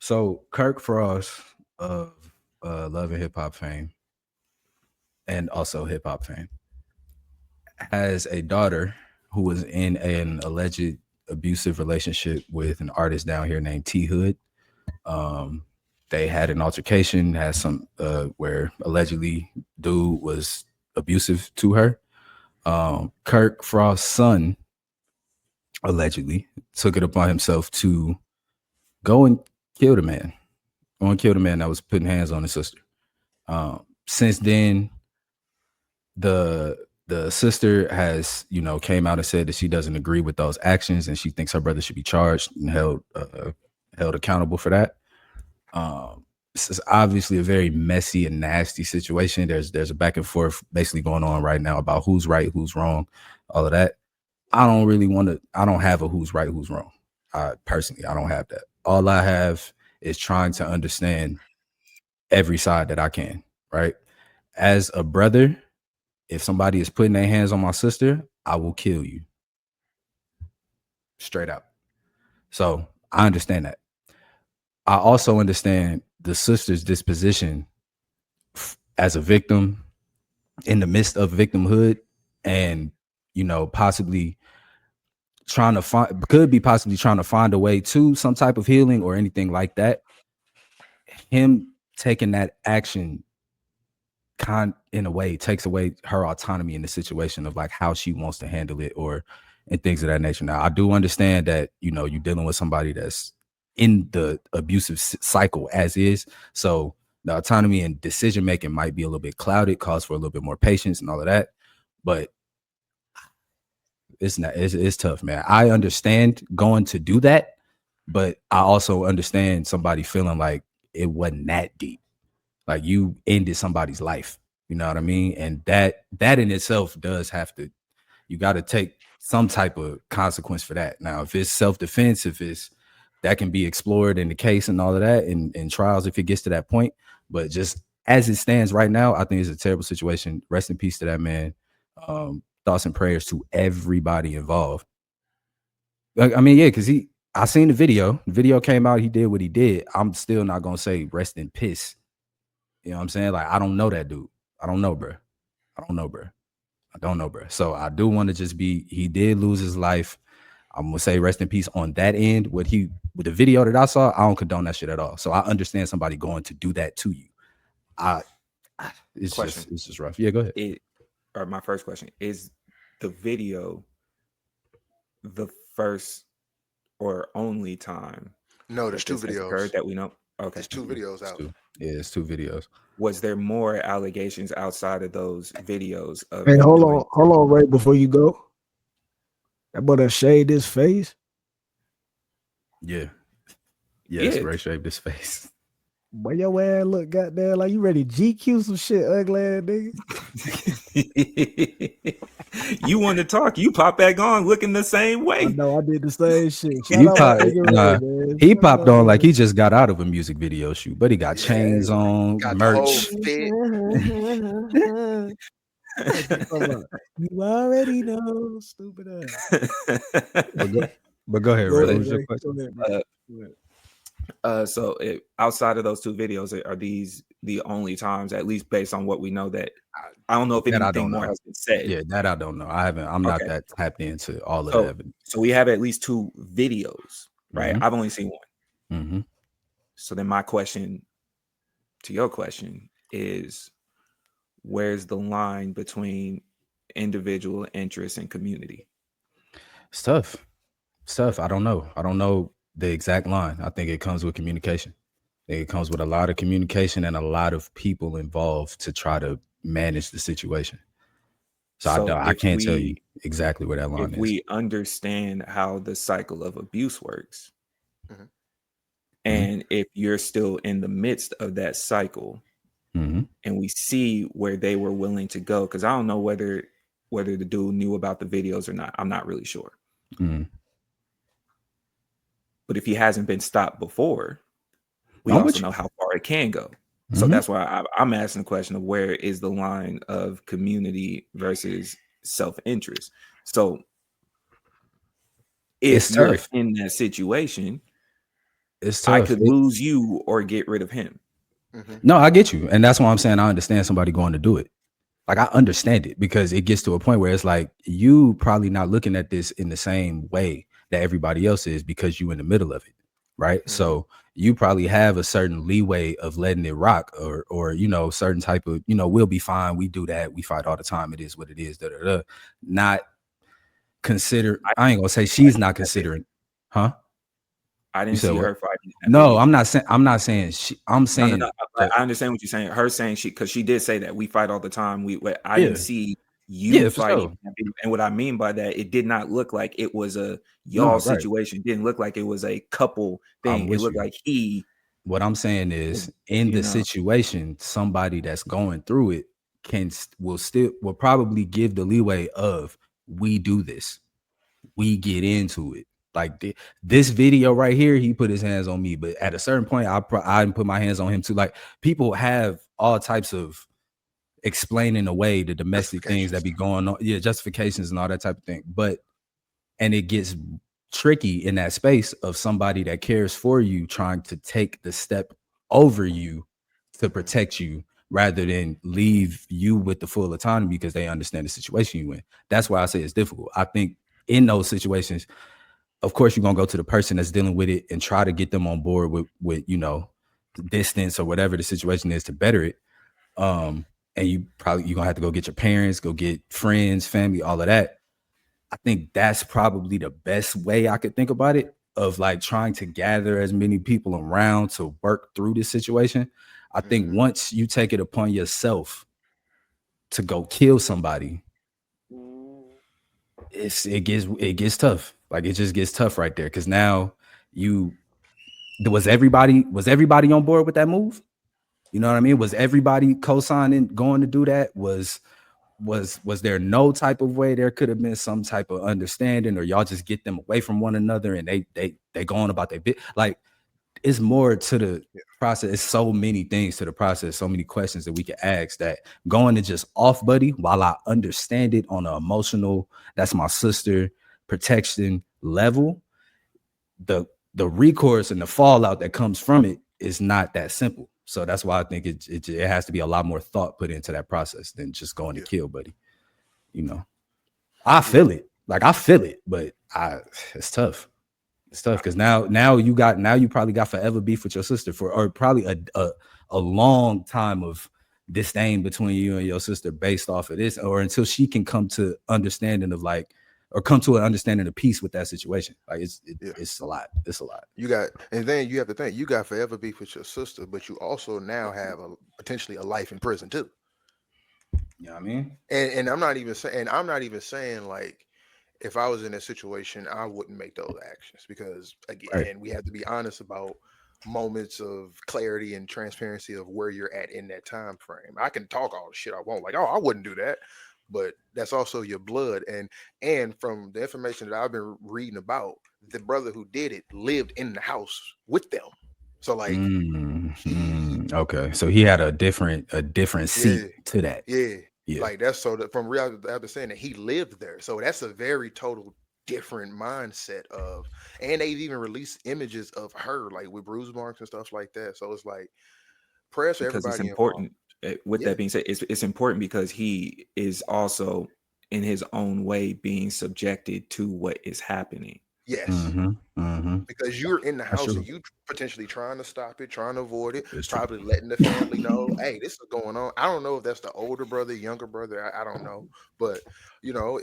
So Kirk Frost of Love and Hip Hop fame and also hip hop fame has a daughter who was in an alleged abusive relationship with an artist down here named T Hood. Um, they had an altercation, had some where allegedly dude was abusive to her. Kirk Frost's son allegedly took it upon himself to go and kill the man. Go and kill the man that was putting hands on his sister. Since then, the sister has came out and said that she doesn't agree with those actions and she thinks her brother should be charged and held accountable for that. This is obviously a very messy and nasty situation. There's a back and forth basically going on right now about who's right, who's wrong, all of that. I don't have a who's right, who's wrong. Personally, I don't have that. All I have is trying to understand every side that I can, right? As a brother, if somebody is putting their hands on my sister, I will kill you. Straight up. So I understand that. I also understand the sister's disposition as a victim in the midst of victimhood and, possibly possibly trying to find a way to some type of healing or anything like that. Him taking that action in a way takes away her autonomy in the situation of like how she wants to handle it and things of that nature. Now, I do understand that, you're dealing with somebody that's in the abusive cycle as is. So the autonomy and decision making might be a little bit clouded, cause for a little bit more patience and all of that. But it's tough, man. I understand going to do that, but I also understand somebody feeling like it wasn't that deep. Like you ended somebody's life. You know what I mean? And that in itself you got to take some type of consequence for that. Now, if it's self-defense, that can be explored in the case and all of that in trials if it gets to that point. But just as it stands right now, I think it's a terrible situation. Rest in peace to that man. Thoughts and prayers to everybody involved. I mean, yeah, because I seen the video. The video came out. He did what he did. I'm still not gonna say rest in piss. You know what I'm saying? Like, I don't know that dude. I don't know, bro. So I do want to just he did lose his life. I'm gonna say rest in peace on that end. With the video that I saw, I don't condone that shit at all. So I understand somebody going to do that to you. It's just rough. Yeah, go ahead. My first question is: the video the first or only time? No, there's two videos that we know. Okay, there's two videos out. It's two videos. Was there more allegations outside of those videos? Hey, hold on, right before you go. That boy shaved his face. Yeah. Yes, Ray shaved his face. Boy, your ass look goddamn like you ready to GQ some shit, ugly ass nigga. You want to talk? You pop back on looking the same way. No, I did the same shit. He popped on like he just got out of a music video shoot, but he got chains on, got merch. You already know, stupid ass. But go ahead, Ray. What was your question? So outside of those two videos, are these the only times, at least based on what we know, that I don't know if anything more has been said? Yeah, that I don't know. I'm not that tapped into all of the evidence. So we have at least two videos, right? Mm-hmm. I've only seen one. Mm-hmm. So then my question to your question is, where's the line between individual interest and community? It's tough. I don't know the exact line. I think it comes with communication. It comes with a lot of communication and a lot of people involved to try to manage the situation. So I can't tell you exactly where that line is. If we understand how the cycle of abuse works, mm-hmm. and if you're still in the midst of that cycle, mm-hmm. and we see where they were willing to go, because I don't know whether the dude knew about the videos or not. I'm not really sure. Mm-hmm. But if he hasn't been stopped before, we also know how far it can go. Mm-hmm. So that's why I'm asking the question of where is the line of community versus self-interest. So if you're in that situation, It's tough. I could lose you or get rid of him. No, I get you. And that's why I'm saying I understand somebody going to do it. Like, I understand it, because it gets to a point where it's like, you probably not looking at this in the same way that everybody else is, because you in the middle of it. Right. So you probably have a certain leeway of letting it rock, or, you know, certain type of, you know, we'll be fine. We do that. We fight all the time. It is what it is. Not consider. I ain't gonna say she's not considering. Huh? I didn't see her fighting. No, I'm not saying. I'm saying. No. I understand what you're saying. Her saying because she did say that we fight all the time. I didn't see you fighting. Sure. And what I mean by that, it did not look like it was a y'all situation. It didn't look like it was a couple thing. It looked like he. What I'm saying is, in the situation, somebody that's going through it will probably give the leeway of, we do this, we get into it. Like this video right here, he put his hands on me, but at a certain point, I put my hands on him too. Like, people have all types of explaining away the domestic things that be going on, justifications and all that type of thing. And it gets tricky in that space of somebody that cares for you trying to take the step over you to protect you, rather than leave you with the full autonomy because they understand the situation you in. That's why I say it's difficult. I think in those situations, of course, you're gonna go to the person that's dealing with it and try to get them on board with you know, distance or whatever the situation is to better it. And you're gonna have to go get your parents, go get friends, family, all of that. I think that's probably the best way I could think about it, of like trying to gather as many people around to work through this situation. I think once you take it upon yourself to go kill somebody, it gets tough. Like, it just gets tough right there, because now was everybody on board with that move? You know what I mean? Was everybody co-signing going to do that? Was there no type of way there could have been some type of understanding, or y'all just get them away from one another and they go on about their bit? Like, it's more to the process. It's so many things to the process, so many questions that we can ask, that going to just off buddy, while I understand it on an emotional, that's my sister, protection level, the recourse and the fallout that comes from it is not that simple. So that's why I think it has to be a lot more thought put into that process than just going to kill, buddy. You know, I feel it. Like, I feel it, but it's tough. It's tough, because now you probably got forever beef with your sister, or probably a long time of disdain between you and your sister based off of this, or until she can come to understanding of like, or come to an understanding of peace with that situation. Like, it's a lot. It's a lot. And then you have to think, you got forever beef with your sister, but you also now have potentially a life in prison too. You know what I mean? And I'm not even saying like, if I was in a situation, I wouldn't make those actions, because again, we have to be honest about moments of clarity and transparency of where you're at in that time frame. I can talk all the shit I want, like, oh, I wouldn't do that, but that's also your blood. And from the information that I've been reading about, the brother who did it lived in the house with them. So like, okay, so he had a different seat to that. Yeah. Like, that's so that from real, I've been saying that he lived there. So that's a very total different mindset of, and they've even released images of her like with bruise marks and stuff like that. So it's like, prayers for everybody. It's important. With that being said, it's important because he is also in his own way being subjected to what is happening. Yes. Because you're in the house and you potentially trying to stop it, trying to avoid it, probably letting the family know, hey, this is going on. I don't know if that's the older brother, younger brother. I don't know. But, you know,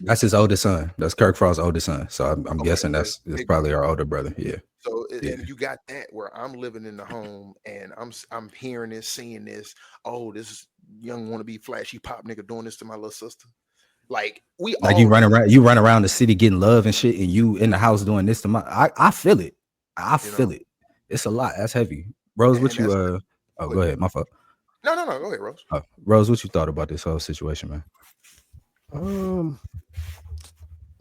that's his oldest son. That's Kirk Frost's oldest son. So I'm guessing that's probably our older brother. Yeah. So and you got that where I'm living in the home and I'm hearing this, seeing this. Oh, this young wannabe flashy pop nigga doing this to my little sister. Like, you run around the city getting love and shit, and you in the house doing this to my. I feel it. I feel it. It's a lot. That's heavy. Rose, what you go ahead. My fault. No. Go ahead, Rose. Rose, what you thought about this whole situation, man?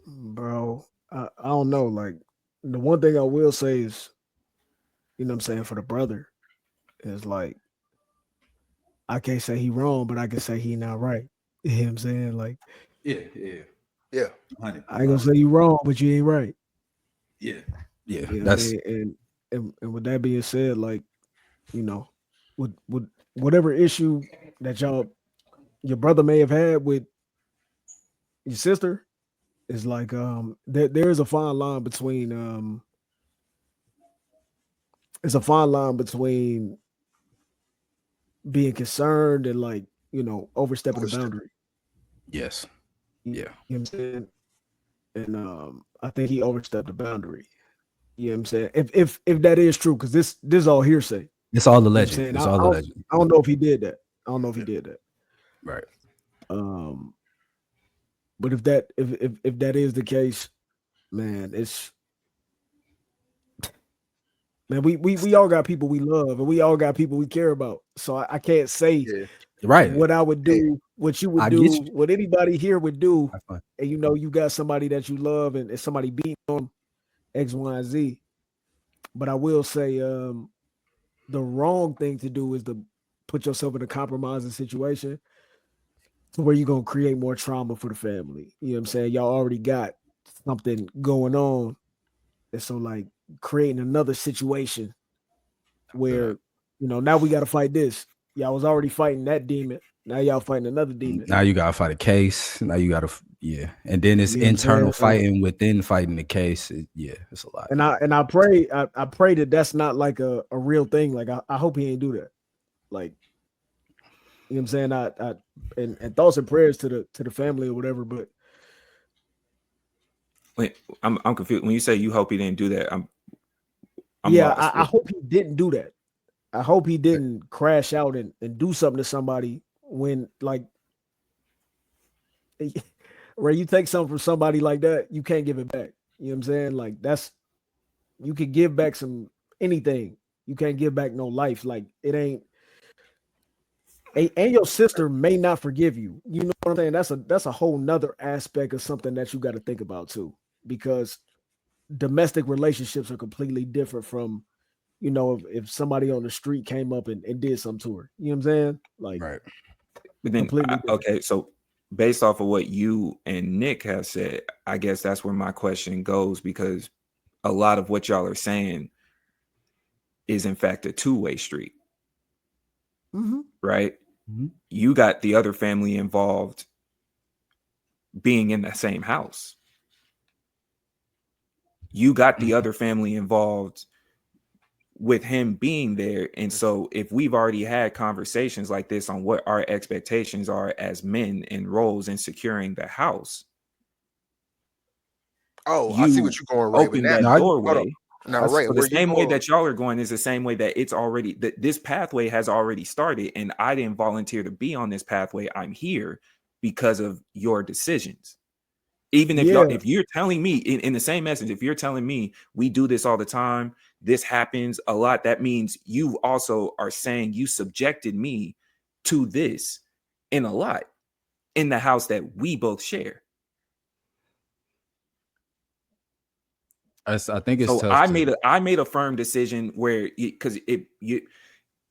Bro, I don't know. Like, the one thing I will say is, you know what I'm saying, for the brother, is like, I can't say he wrong, but I can say he not right. You know what I'm saying? Like, yeah. I ain't gonna say you wrong, but you ain't right. Yeah. You know that's I mean? and with that being said, like, you know, with whatever issue that your brother may have had with your sister, is like there is a fine line between it's a fine line between being concerned and, like, overstepping the Overstep. boundary. Yes. You Yeah. know what I'm saying? And I think he overstepped the boundary. You know what I'm saying? If that is true, because this is all hearsay. It's all You know what I'm alleged. saying? It's all alleged. I don't know if he did that. I don't know if he Yeah. did that. Right. But if that is the case, man, we all got people we love, and we all got people we care about. So I can't say Yeah. Right. what I would Hey, do, what you would I do, get you. what anybody here would do. Have fun. And you got somebody that you love, and somebody beating on X, Y, and Z. But I will say, the wrong thing to do is to put yourself in a compromising situation to where you're gonna create more trauma for the family. You know what I'm saying? Y'all already got something going on. And so, like, creating another situation where, now we gotta fight this. Y'all was already fighting that demon. Now y'all fighting another demon. Now you gotta fight a case. Now you gotta, yeah, and then it's You know what I'm internal saying? fighting within fighting the case. Yeah, it's a lot. And I pray that that's not like a real thing. Like, I hope he ain't do that. Like, you know what I'm saying? And thoughts and prayers to the family or whatever. But Wait, I'm confused. When you say you hope he didn't do that, I'm yeah, lost. I hope he didn't do that. I hope he didn't crash out and do something to somebody when, like, where you take something from somebody like that, you can't give it back. You know what I'm saying? Like, you could give back some anything. You can't give back no life. Like, it ain't. And your sister may not forgive you. You know what I'm saying? That's a whole nother aspect of something that you got to think about too, because domestic relationships are completely different from, if somebody on the street came up and did something to her. You know what I'm saying? Like, Right. But then, completely different. okay, so based off of what you and Nick have said, I guess that's where my question goes, because a lot of what y'all are saying is in fact a two-way street, right? Mm-hmm. You got the other family involved being in the same house. You got the other family involved with him being there. And so if we've already had conversations like this on what our expectations are as men and roles in securing the house, oh, I see you what you're going, Ray. But open now, that hold on. doorway. Now, Ray, So the where you same way going? that y'all are going is the same way that it's already, that this pathway has already started, and I didn't volunteer to be on this pathway. I'm here because of your decisions. Even if y'all, Yeah, if you're telling me in the same message, if you're telling me we do this all the time, this happens a lot, that means you also are saying you subjected me to this in a lot in the house that we both share. I think it's So tough I to. made a firm decision where, because you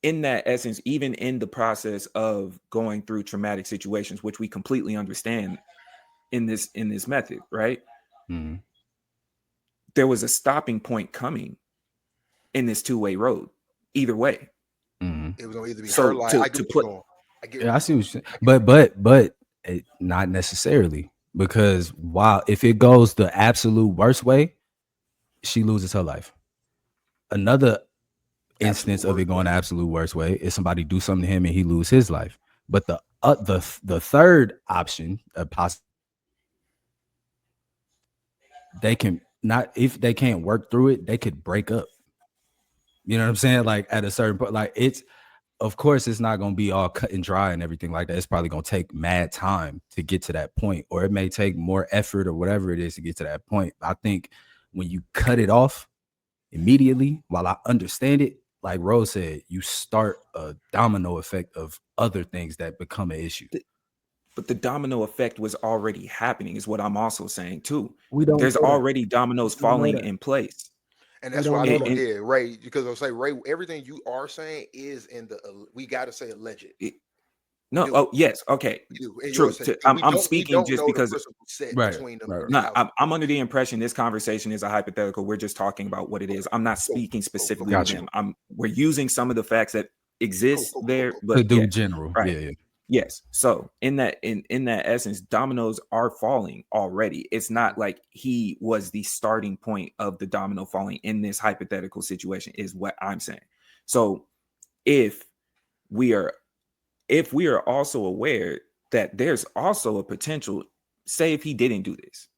in that essence, even in the process of going through traumatic situations, which we completely understand in this method, right? Mm-hmm. There was a stopping point coming in this two-way road, either way. Mm-hmm. It was gonna either be her So life. I get to what put you're going. I get. Yeah, I see what you're I saying. get. But not necessarily, because while if it goes the absolute worst way, she loses her life. Another Absolute instance of it worst going way. the absolute worst way is somebody do something to him and he lose his life. But the third option, they can not, if they can't work through it, they could break up. You know what I'm saying? Like at a certain point, like it's, of course, it's not going to be all cut and dry and everything like that. It's probably going to take mad time to get to that point, or it may take more effort or whatever it is to get to that point. I think when you cut it off immediately, while I understand it, like Rose said, you start a domino effect of other things that become an issue. But the domino effect was already happening, is what I'm also saying too. we don't There's know that. already dominoes We don't know falling that. in place. And We that's why don't I know told that. him, yeah, Ray, because I'll say, Ray, everything you are saying is in the, we got to say alleged. No. do. Oh, yes. Okay. We do. In your True. sense, I'm we speaking don't just know the because. principle set Right. between them Right. in the No, house. I'm under the impression this conversation is a hypothetical. We're just talking about what it is. I'm not speaking specifically to Got you. them. We're using some of the facts that exist there, To but do yeah, general. right. Yeah. Yes. So in that essence, dominoes are falling already. It's not like he was the starting point of the domino falling in this hypothetical situation, is what I'm saying. So if we are also aware that there's also a potential, say if he didn't do this,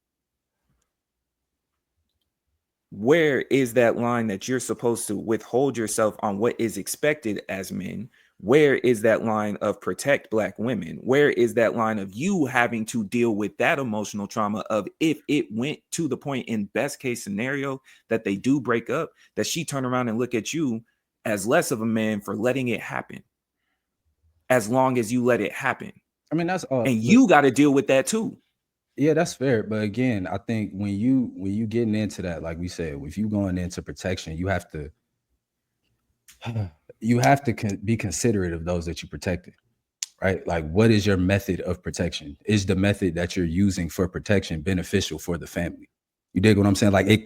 where is that line that you're supposed to withhold yourself on what is expected as men? Where is that line of protect Black women? Where is that line of you having to deal with that emotional trauma of if it went to the point in best case scenario that they do break up, that she turn around and look at you as less of a man for letting it happen, as long as you let it happen. I mean, that's all. And you got to deal with that too. Yeah, that's fair. But again, I think when you getting into that, like we said, if you going into protection, you have to be considerate of those that you protected, right? Like, what is your method of protection? Is the method that you're using for protection beneficial for the family? You dig what I'm saying? Like, it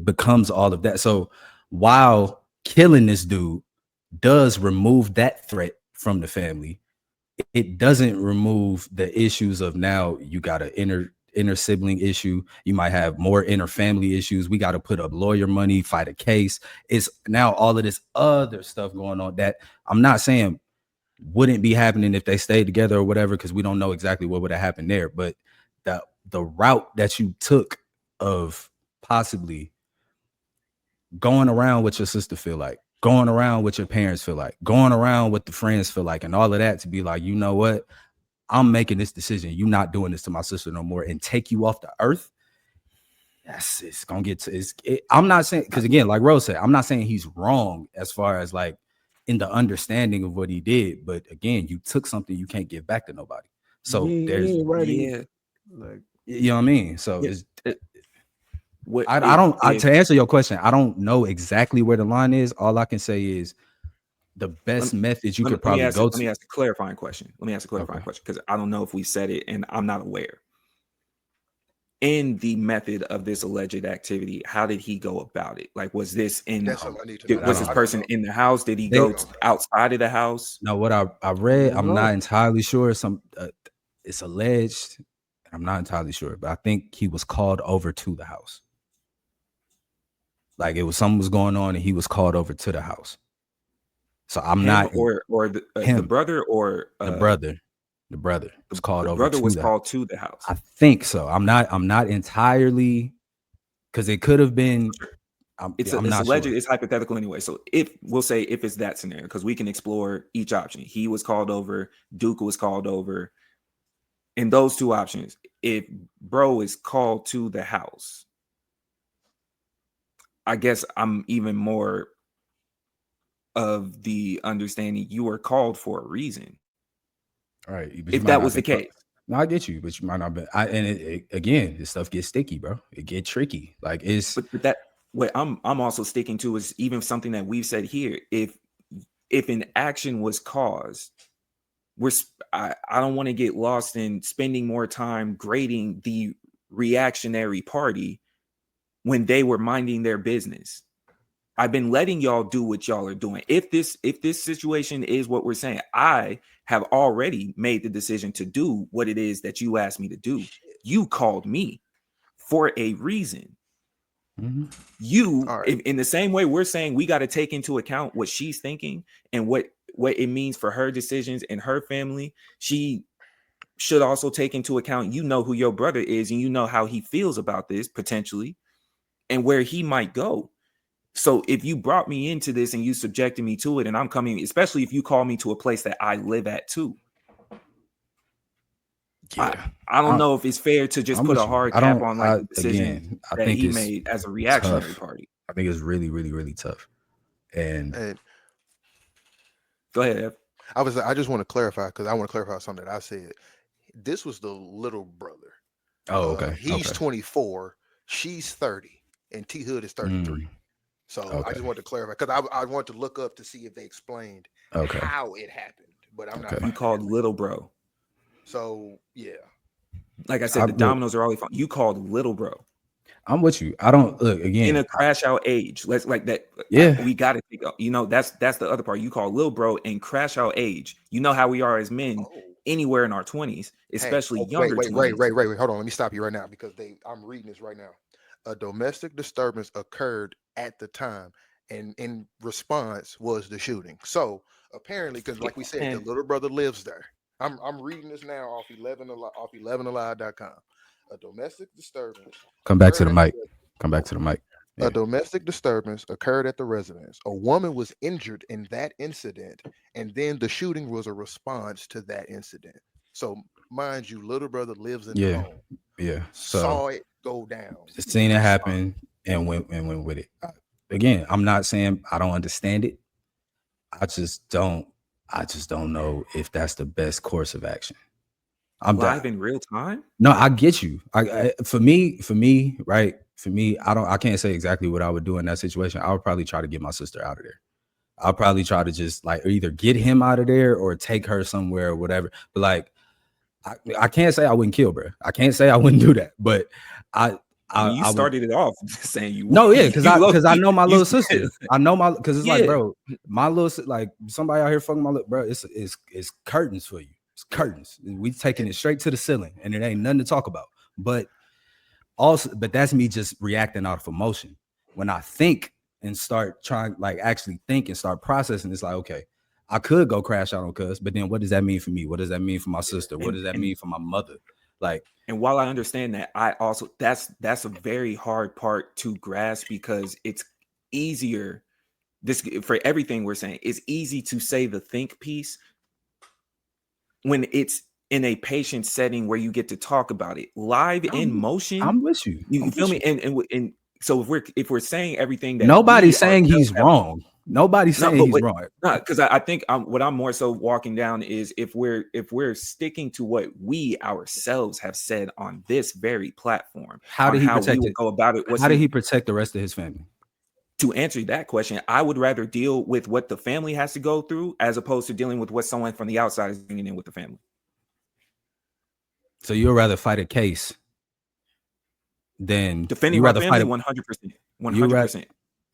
becomes all of that. So while killing this dude does remove that threat from the family, it doesn't remove the issues of now you got an inner sibling issue. You might have more inner family issues. We got to put up lawyer money, fight a case. It's now all of this other stuff going on that I'm not saying wouldn't be happening if they stayed together or whatever, because we don't know exactly what would have happened there. But the route that you took of possibly going around what your sister feel like, going around what your parents feel like, going around what the friends feel like, and all of that to be like, you know what? I'm making this decision. You're not doing this to my sister no more, and take you off the earth. Yes, it's gonna get to. I'm not saying, because again, like Rose said, I'm not saying he's wrong as far as like in the understanding of what he did. But again, you took something you can't give back to nobody. So there's like, you know what I mean. So it's. To answer your question, I don't know exactly where the line is. All I can say is the best method you could probably go to. Let me ask a clarifying question. Because I don't know if we said it and I'm not aware. In the method of this alleged activity, how did he go about it? Like, was this was this person in the house? Did he go outside of the house? No, what I read, I'm not entirely sure. It's alleged. I'm not entirely sure, but I think he was called over to the house. Like something was going on, and he was called over to the house. So I'm not or the brother or the brother. The brother was called over. The brother was called to the house. I think so. I'm not entirely, because it could have been. It's alleged. Sure. It's hypothetical anyway. So we'll say if it's that scenario, because we can explore each option. He was called over. Duke was called over. In those two options, if bro is called to the house, I guess I'm even more of the understanding you were called for a reason. All right. If that was the case. No, I get you, but you might not be. Again, this stuff gets sticky, bro. It get tricky. Like but that what I'm also sticking to is even something that we've said here. If an action was caused, I don't want to get lost in spending more time grading the reactionary party when they were minding their business. I've been letting y'all do what y'all are doing. If this situation is what we're saying, I have already made the decision to do what it is that you asked me to do. You called me for a reason. Mm-hmm. In the same way we're saying we got to take into account what she's thinking and what it means for her decisions and her family, she should also take into account, who your brother is and you know how he feels about this potentially and where he might go. So if you brought me into this and you subjected me to it and I'm coming, especially if you call me to a place that I live at too. Yeah. I don't know if it's fair to just put a hard cap on like the decision that he made as a reactionary party. I think it's really, really, really tough. And go ahead, Ev. I just want to clarify, because I want to clarify something that I said. This was the little brother. Oh, okay. He's 24, she's 30, and T Hood is 33. So I just wanted to clarify, because I want to look up to see if they explained how it happened. but I'm not. You called little bro. So yeah. Like I said, the dominoes are always fun. You called little bro. I'm with you. I don't look again in a crash out age. Let's like that. Yeah, we got to take. That's the other part. You call little bro in crash out age. You know how we are as men anywhere in our 20s, especially younger. Wait. Hold on. Let me stop you right now because I'm reading this right now. A domestic disturbance occurred at the time, and in response was the shooting. So apparently, because like we said, the little brother lives there. I'm reading this now off 11alive.com. A domestic disturbance. Come back to the mic. Come back to the mic. Yeah. A domestic disturbance occurred at the residence. A woman was injured in that incident, and then the shooting was a response to that incident. So, mind you, little brother lives in the home. Yeah. So saw it go down. Seen it happen and went with it. Again, I'm not saying I don't understand it. I just don't know if that's the best course of action. I'm live in real time. No, I get you. For me, right? For me, I can't say exactly what I would do in that situation. I would probably try to get my sister out of there. I'll probably try to just like either get him out of there or take her somewhere or whatever. But like, I can't say I wouldn't kill, bro. I can't say I wouldn't do that. But you started it off saying you. No, yeah, because I know my little sister. I know because it's like, bro, my little like somebody out here fucking my little bro. It's curtains for you. It's curtains. We taking it straight to the ceiling, and it ain't nothing to talk about. But that's me just reacting out of emotion. When I think and start trying, like actually think and start processing, it's like, okay, I could go crash out on cuz, but then what does that mean for me? What does that mean for my sister? What does that mean for my mother? Like, and while I understand that, I also that's a very hard part to grasp because it's easier. This for everything we're saying, it's easy to say the think piece when it's in a patient setting where you get to talk about it live in motion. I'm with you. You feel me? And so if we're saying everything that nobody's saying he's wrong. Nobody's saying he's wrong. Because I think what I'm more so walking down is if we're sticking to what we ourselves have said on this very platform, how did he go about it? How did he protect the rest of his family? To answer that question, I would rather deal with what the family has to go through as opposed to dealing with what someone from the outside is bringing in with the family. So you'd rather fight a case than defending my family? 100%. 100%.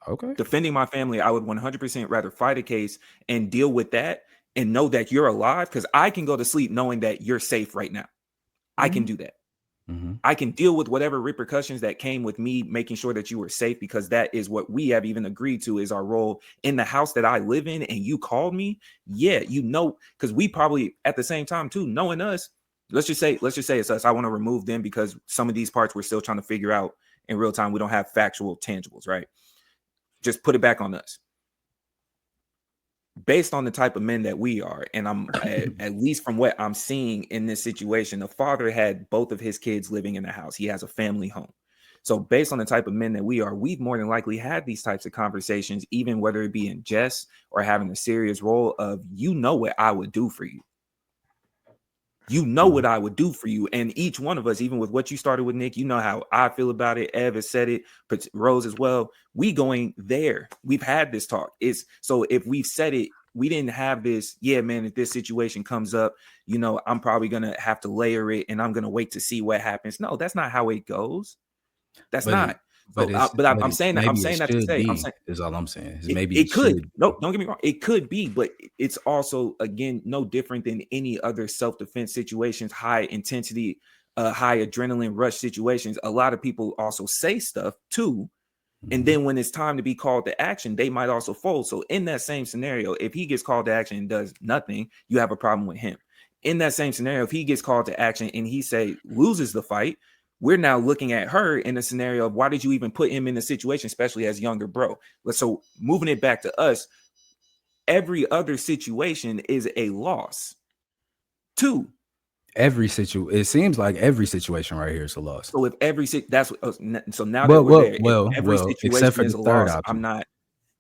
Okay. Defending my family, I would 100% rather fight a case and deal with that and know that you're alive, because I can go to sleep knowing that you're safe right now. Mm-hmm. I can do that. Mm-hmm. I can deal with whatever repercussions that came with me making sure that you were safe, because that is what we have even agreed to is our role in the house that I live in. And you called me. Yeah, because we probably at the same time too, knowing us, let's just say it's us. I want to remove them because some of these parts we're still trying to figure out in real time. We don't have factual tangibles, right? Just put it back on us. Based on the type of men that we are, and I'm at least from what I'm seeing in this situation, the father had both of his kids living in the house. He has a family home. So based on the type of men that we are, we've more than likely had these types of conversations, even whether it be in jest or having a serious role of, what I would do for you. What I would do for you. And each one of us, even with what you started with, Nick, how I feel about it. Ev has said it, but Rose as well. We going there. We've had this talk. So if we've said it, we didn't have this, man, if this situation comes up, I'm probably going to have to layer it and I'm going to wait to see what happens. No, that's not how it goes. That's not. I'm saying that to say, is all I'm saying. It could. No, don't get me wrong. It could be, but it's also, again, no different than any other self-defense situations, high intensity, high adrenaline rush situations. A lot of people also say stuff too. And then when it's time to be called to action, they might also fold. So in that same scenario, if he gets called to action and does nothing, you have a problem with him. In that same scenario, if he gets called to action and he loses the fight, we're now looking at her in a scenario of why did you even put him in the situation, especially as younger bro. So moving it back to us, every other situation is a loss. Two. It seems like every situation right here is a loss. So if so now that we're there, every situation except for is the a third loss. option. I'm not.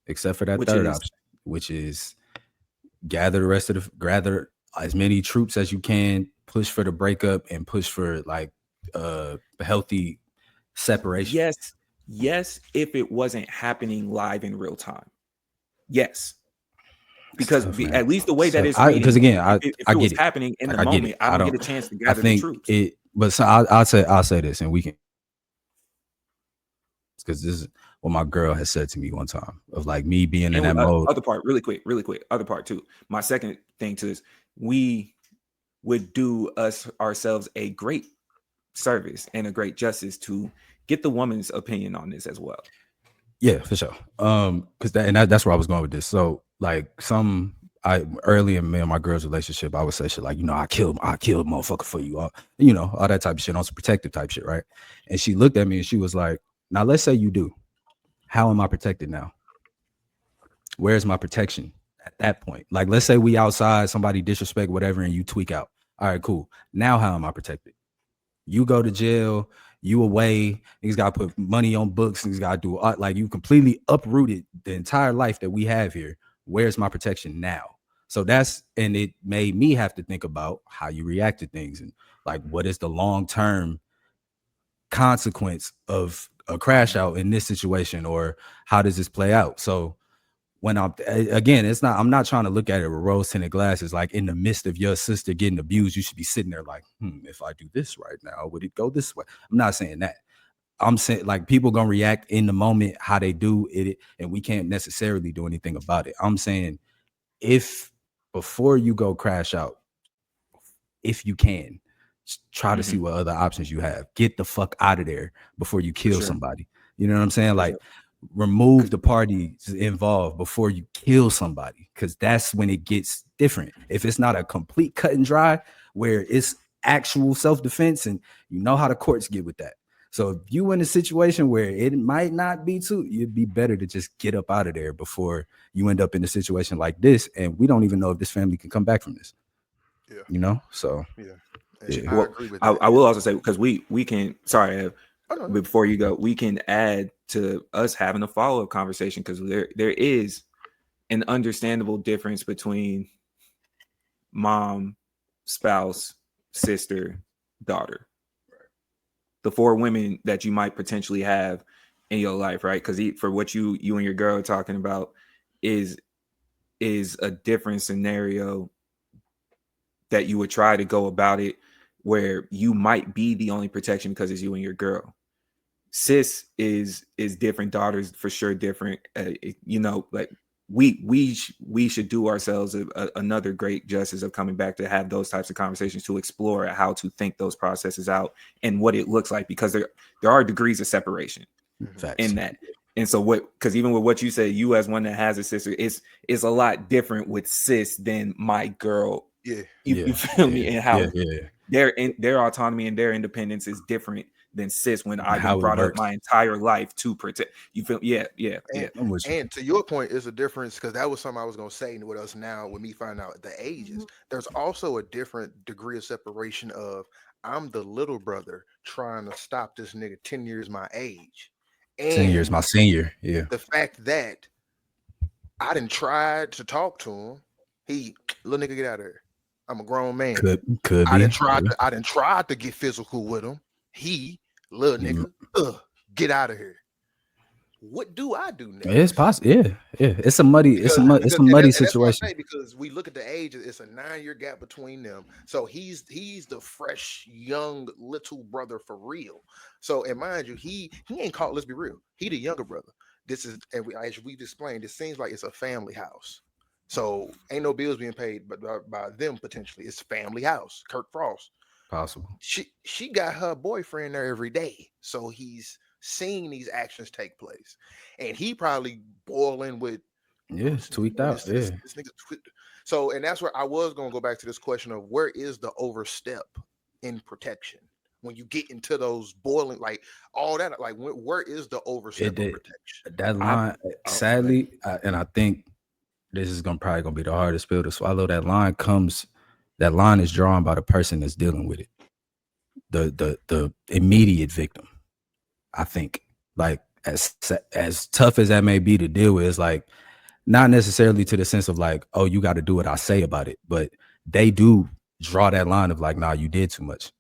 Except for that third option, which is gather as many troops as you can, push for the breakup, and push for like healthy separation. Yes, if it wasn't happening live in real time. Yes. because tough, at least the way that it's because reading, again, if I it was get it. happening in Like, the I get it. moment, I don't get a chance to I gather the think truth. it, but so I'll say this, and we can, because this is what my girl has said to me one time of like me being in that mode. Other part, really quick. Other part too. My second thing to this, we would do ourselves a great service and a great justice to get the woman's opinion on this as well. Yeah, for sure. Because that's where I was going with this. So like early in me and my girl's relationship, I would say shit like, I killed motherfucker for you, all that type of shit, on some protective type shit, right? And she looked at me and she was like, now let's say you do. How am I protected now? Where's my protection at that point? Like, let's say we outside, somebody disrespect whatever, and you tweak out. All right, cool. Now how am I protected? You go to jail, you away, niggas got to put money on books, niggas got to do, like, you completely uprooted the entire life that we have here. Where's my protection now? So and it made me have to think about how you react to things and like, what is the long-term consequence of a crash out in this situation, or how does this play out? So when I'm not trying to look at it with rose-tinted glasses. Like, in the midst of your sister getting abused, you should be sitting there like, if I do this right now, would it go this way? I'm not saying that. I'm saying like people gonna react in the moment how they do it, and we can't necessarily do anything about it. I'm saying, if before you go crash out, if you can, try to see what other options you have. Get the fuck out of there before you kill somebody. You know what I'm saying? Like, remove the parties involved before you kill somebody, because that's when it gets different. If it's not a complete cut and dry where it's actual self-defense, and you know how the courts get with that. So if you in a situation where it might not be it'd be better to just get up out of there before you end up in a situation like this, and we don't even know if this family can come back from this. So I agree with that. I will also say, because we can, sorry, before you go, we can add to us having a follow-up conversation, because there is an understandable difference between mom, spouse, sister, daughter. The 4 women that you might potentially have in your life, right? Because for what you and your girl are talking about is a different scenario that you would try to go about it, where you might be the only protection because it's you and your girl. Sis is different. Daughters for sure different. Like we should do ourselves another great justice of coming back to have those types of conversations, to explore how to think those processes out and what it looks like, because there are degrees of separation in that. And so because even with what you say, you as one that has a sister, it's a lot different with sis than my girl. You feel me? And how their autonomy and their independence is different than sis, when I've been brought up my entire life to protect. You feel? And to your point, is a difference, because that was something I was going to say with us now, with me finding out the ages. There's also a different degree of separation of, I'm the little brother trying to stop this nigga 10 years my age. And 10 years my senior. Yeah. The fact that I didn't try to talk to him. He, little nigga, get out of here. I'm a grown man. Could I be. didn't try to get physical with him. He, little nigga, get out of here. What do I do next? It's possible. Yeah. It's a muddy situation. Because we look at the age, it's a 9-year gap between them. So he's the fresh, young little brother for real. So, and mind you, he ain't called. Let's be real. He the younger brother. This is, and as we've explained, it seems like it's a family house. So ain't no bills being paid, but by them potentially. It's family house. Kirk Frost. Possible. She got her boyfriend there every day, so he's seeing these actions take place, and he probably boiling with tweaked out. This nigga. So, and that's where I was going to go back to this question of, where is the overstep in protection when you get into those boiling, like all that, like where is the overstep of protection? That line, sadly, and I think this is probably gonna be the hardest pill to swallow. That line is drawn by the person that's dealing with it, the immediate victim. I think, like, as tough as that may be to deal with, it's like, not necessarily to the sense of like, oh, you got to do what I say about it, but they do draw that line of like, nah, you did too much.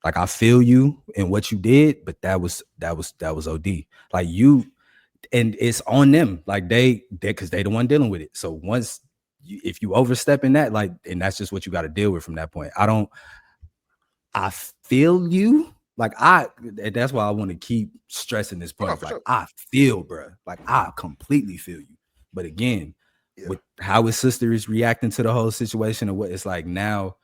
Like, I feel you in what you did, but that was OD. Like, you, and it's on them. Like, because they the one dealing with it. So once if you overstep in that, like, and that's just what you got to deal with from that point. I feel you. Like that's why I want to keep stressing this point. Like, I feel, bro. Like, I completely feel you. But again, with how his sister is reacting to the whole situation and what it's like now,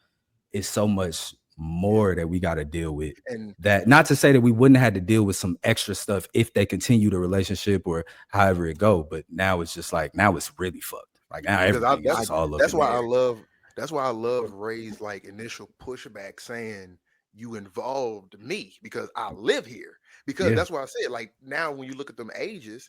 it's so much more that we got to deal with. And that, not to say that we wouldn't have to deal with some extra stuff if they continue the relationship or however it go, but now it's just like, now it's really fucked. Like, now everything is just all over. That's why I love Ray's like initial pushback saying you involved me because I live here. Because that's why I said, like, now when you look at them ages,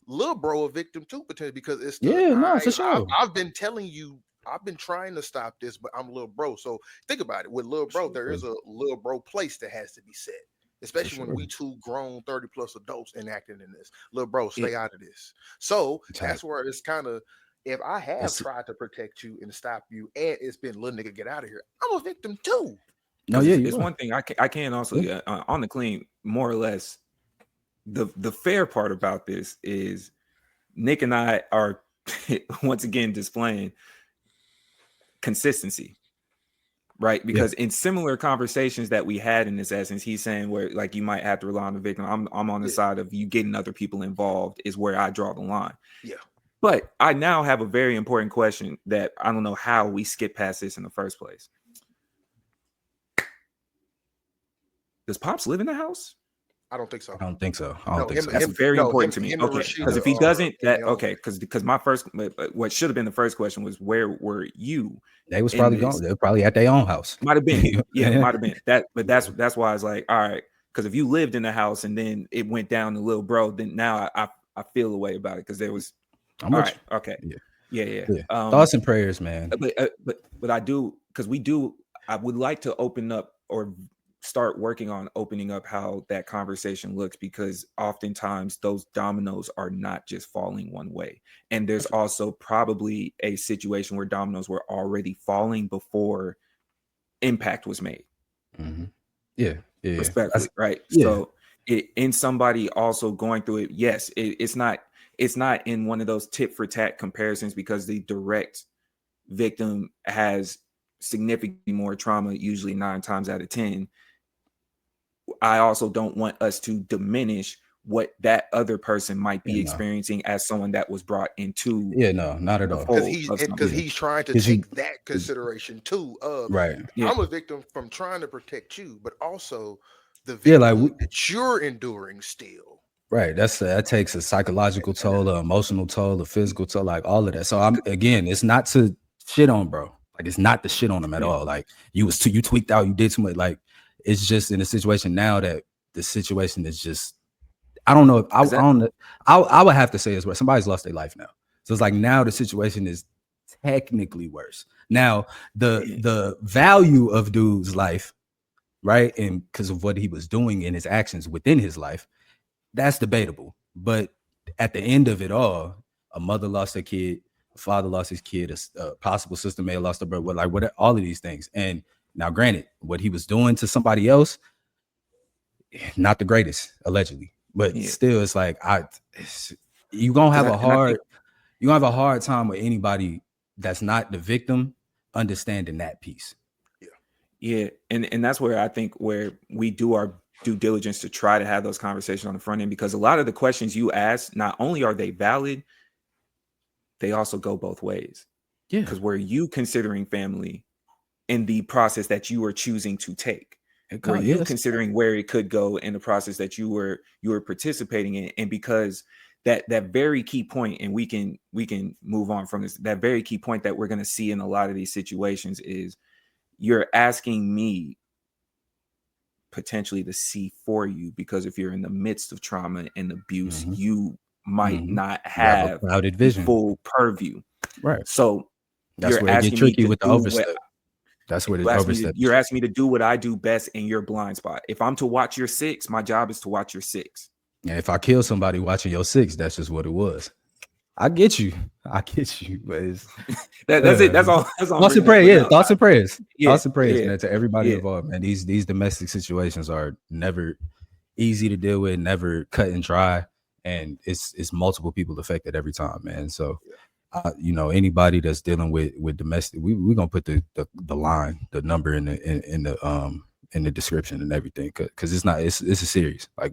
Lil Bro a victim too, potentially, because it's for sure. I've been telling you, I've been trying to stop this, but I'm Lil Bro. So think about it. With Lil Bro, there is a Lil Bro place that has to be set, especially when we two grown 30 plus adults enacting in this. Lil Bro, stay out of this. So that's where it's kind of, if I have tried to protect you and stop you, and it's been little nigga get out of here, I'm a victim too. No, it's one thing I can also on the clean, more or less. The fair part about this is Nick and I are once again displaying consistency, right? Because in similar conversations that we had in this essence, he's saying where like you might have to rely on the victim. I'm on the side of you getting other people involved is where I draw the line. Yeah. But I now have a very important question that I don't know how we skip past this in the first place. Does Pops live in the house? I don't think so. I don't think so. That's very important to me. Okay, because if he doesn't, because my first, what should have been the first question was, where were you? They was probably gone. They were probably at their own house. Might have been, might have been that. But that's why I was like, all right, because if you lived in the house and then it went down to Lil Bro, then now I feel a way about it because there was. All right. Okay. Yeah. Thoughts and prayers, man. But I do, because I would like to open up or start working on opening up how that conversation looks, because oftentimes those dominoes are not just falling one way. And there's also probably a situation where dominoes were already falling before impact was made. Mm-hmm. Yeah. Respectfully, right? Yeah. So in somebody also going through it, yes, it's not in one of those tit for tat comparisons, because the direct victim has significantly more trauma, usually 9 times out of 10. I also don't want us to diminish what that other person might be experiencing as someone that was brought into. No, not at all. Because he's trying to take that consideration too. Right. I'm a victim from trying to protect you, but also the victim that you're enduring still. Right. That takes a psychological toll, an emotional toll, a physical toll, like all of that. So it's not to shit on bro. Like, it's not to shit on him at all. Like, you tweaked out, you did too much. Like, it's just in a situation now that the situation is just, I don't know. I would have to say is where somebody's lost their life now. So it's like, now the situation is technically worse. Now the value of dude's life, right, and because of what he was doing and his actions within his life, that's debatable. But at the end of it all, a mother lost her kid, a father lost his kid, a possible sister may have lost her brother, like what all of these things. And now, granted, what he was doing to somebody else, not the greatest, allegedly, but still, it's like you're gonna have a hard time with anybody that's not the victim understanding that piece. Yeah, and that's where I think where we do our due diligence to try to have those conversations on the front end, because a lot of the questions you ask, not only are they valid, they also go both ways. Yeah, because were you considering family in the process that you were choosing to take? Were you considering where it could go in the process that you were participating in? And because that very key point, and we can move on from this, that very key point that we're going to see in a lot of these situations is you're asking me potentially to see for you, because if you're in the midst of trauma and abuse, you might not have clouded vision, full purview. Right. So that's where it gets tricky with the overstep. That's where you're asking me to do what I do best in your blind spot. If I'm to watch your 6, my job is to watch your 6. And if I kill somebody watching your 6, that's just what it was. I get you, but it's that's it. That's all. Thoughts and prayers. Yeah, thoughts and prayers. Thoughts and prayers, man, to everybody involved, man. These domestic situations are never easy to deal with, never cut and dry, and it's multiple people affected every time, man. So you know, anybody that's dealing with domestic, we're gonna put the line, the number in the description and everything, because it's a series. Like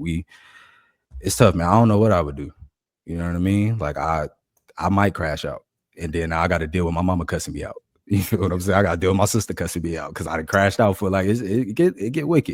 it's tough, man. I don't know what I would do. You know what I mean? Like I might crash out, and then I got to deal with my mama cussing me out. You know what I'm saying? I got to deal with my sister cussing me out because I crashed out for like it get wicked.